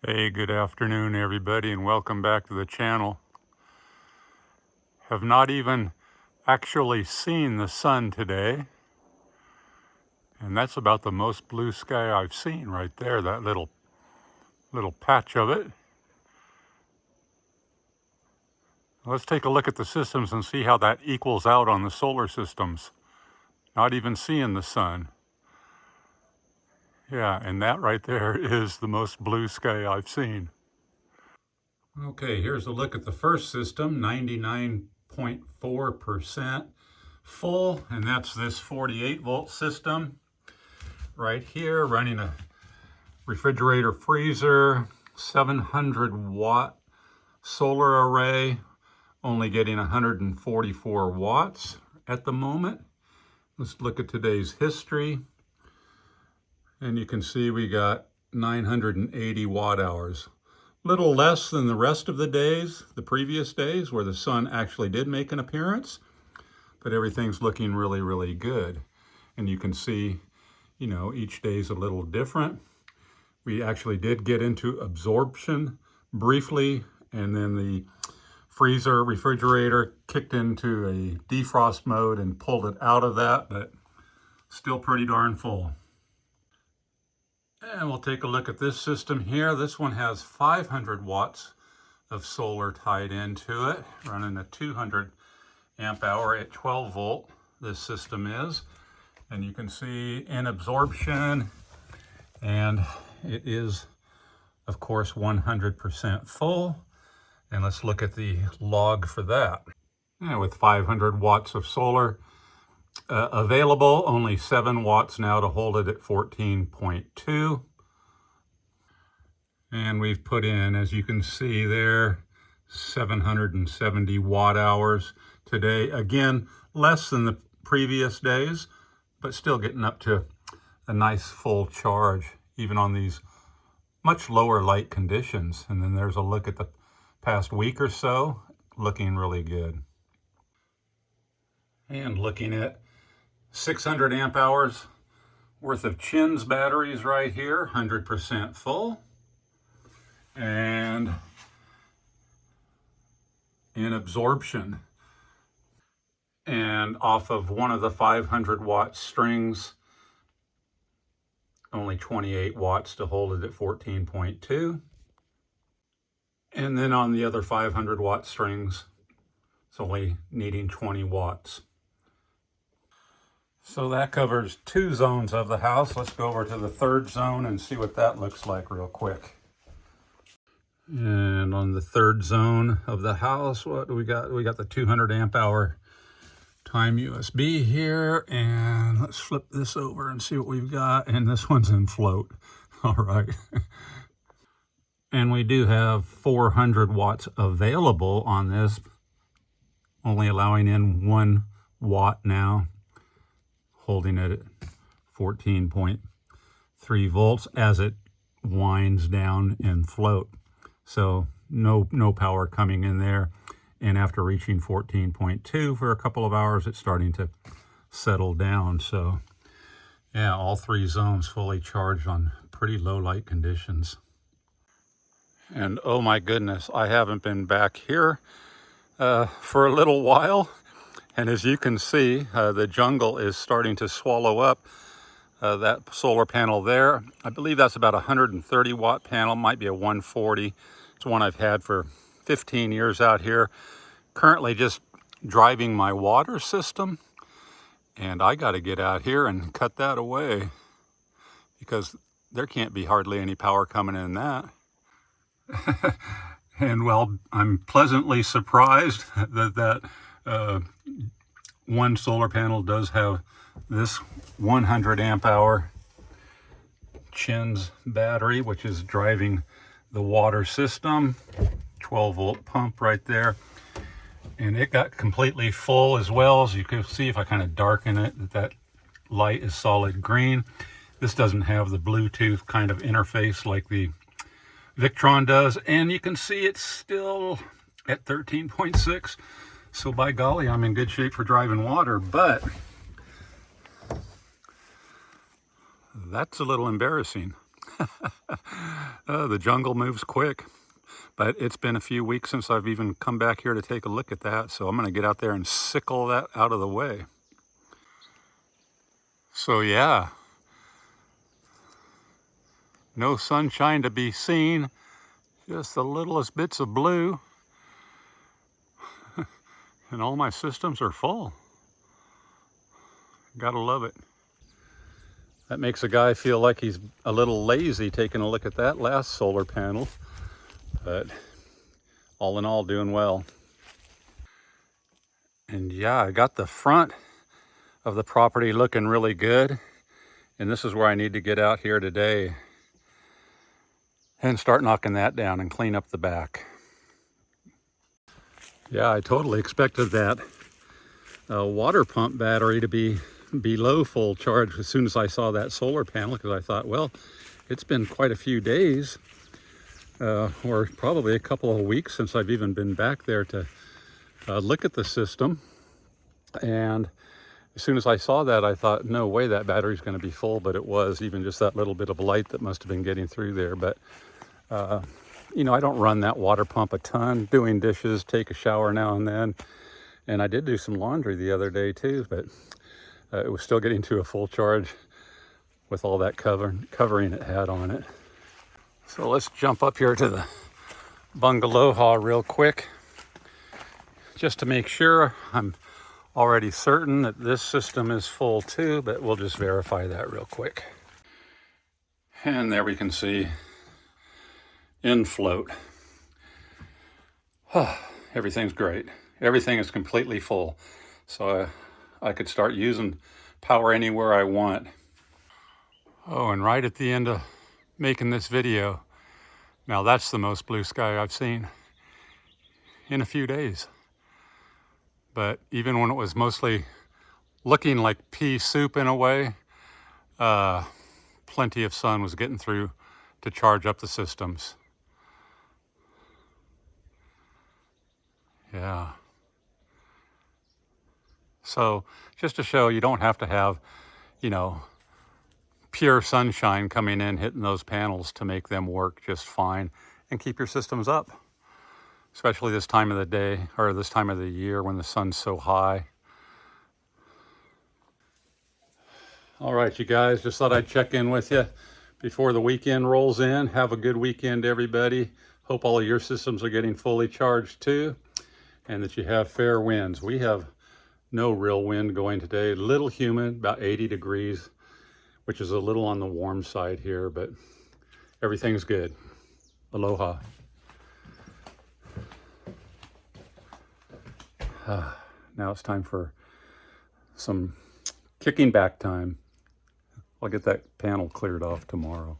Hey, good afternoon everybody, and welcome back to the channel. Have not even actually seen the sun today, and that's about the most blue sky I've seen right there, that little patch of it. Let's take a look at the systems and see how that equals out on the solar systems. Not even seeing the sun. Yeah, and that right there is the most blue sky I've seen. Okay, here's a look at the first system, 99.4% full, and that's this 48 volt system right here, running a refrigerator freezer, 700 watt solar array, only getting 144 watts at the moment. Let's look at today's history, and you can see we got 980 watt hours. Little less than the rest of the days, the previous days, where the sun actually did make an appearance, but everything's looking really, really good. And you can see, you know, each day is a little different. We actually did get into absorption briefly, and then the freezer refrigerator kicked into a defrost mode and pulled it out of that, but still pretty darn full. And we'll take a look at this system here. This one has 500 watts of solar tied into it, running a 200 amp hour at 12 volt. This system is, and you can see in absorption, and it is, of course, 100% full. And let's look at the log for that. And with 500 watts of solar available, only 7 watts now to hold it at 14.2. And we've put in, as you can see there, 770 watt hours today. Again, less than the previous days, but still getting up to a nice full charge, even on these much lower light conditions. And then there's a look at the past week or so, looking really good. And looking at 600 amp hours worth of Chins batteries right here, 100% full. And in absorption, and off of one of the 500 watt strings, only 28 watts to hold it at 14.2. And then on the other 500 watt strings, it's only needing 20 watts. So that covers 2 zones of the house. Let's go over to the 3rd zone and see what that looks like real quick. And on the 3rd zone of the house, what do we got? We got the 200 amp hour time USB here, and let's flip this over and see what we've got. And this one's in float. All right. And we do have 400 watts available on this, only allowing in 1 watt now, holding it at 14.3 volts as it winds down and float. So no power coming in there. And after reaching 14.2 for a couple of hours, it's starting to settle down. So yeah, all 3 zones fully charged on pretty low light conditions. And oh my goodness, I haven't been back here for a little while. And as you can see, the jungle is starting to swallow up that solar panel there. I believe that's about a 130 watt panel, might be a 140. It's one I've had for 15 years out here. Currently just driving my water system, and I got to get out here and cut that away because there can't be hardly any power coming in that. And well, I'm pleasantly surprised that one solar panel does have this 100 amp hour Chins battery, which is driving the water system. 12 volt pump right there, and it got completely full as well. As you can see, if I kind of darken it, that light is solid green. This doesn't have the Bluetooth kind of interface like the Victron does, and you can see it's still at 13.6. So by golly, I'm in good shape for driving water, but that's a little embarrassing. The jungle moves quick, but it's been a few weeks since I've even come back here to take a look at that, so I'm going to get out there and sickle that out of the way. So yeah, no sunshine to be seen, just the littlest bits of blue, and all my systems are full. Gotta love it. That makes a guy feel like he's a little lazy taking a look at that last solar panel, but all in all, doing well. And yeah, I got the front of the property looking really good, and this is where I need to get out here today and start knocking that down and clean up the back. Yeah, I totally expected that water pump battery to be below full charge as soon as I saw that solar panel, because I thought, well, it's been quite a few days or probably a couple of weeks since I've even been back there to look at the system. And as soon as I saw that, I thought, no way that battery's going to be full, but it was. Even just that little bit of light that must have been getting through there. But you know, I don't run that water pump a ton, doing dishes, take a shower now and then. And I did do some laundry the other day too, but it was still getting to a full charge with all that covering it had on it. So let's jump up here to the bungalow real quick, just to make sure. I'm already certain that this system is full too, but we'll just verify that real quick. And there we can see in float. Everything's great. Everything is completely full. So I could start using power anywhere I want. Oh, and right at the end of making this video, now that's the most blue sky I've seen in a few days. But even when it was mostly looking like pea soup in a way, plenty of sun was getting through to charge up the systems. Yeah. So just to show you don't have to have, you know, pure sunshine coming in, hitting those panels to make them work just fine and keep your systems up, especially this time of the day or this time of the year when the sun's so high. All right, you guys, just thought I'd check in with you before the weekend rolls in. Have a good weekend, everybody. Hope all of your systems are getting fully charged too, and that you have fair winds. We have no real wind going today. A little humid, about 80 degrees, which is a little on the warm side here, but everything's good. Aloha. Now it's time for some kicking back time. I'll get that panel cleared off tomorrow.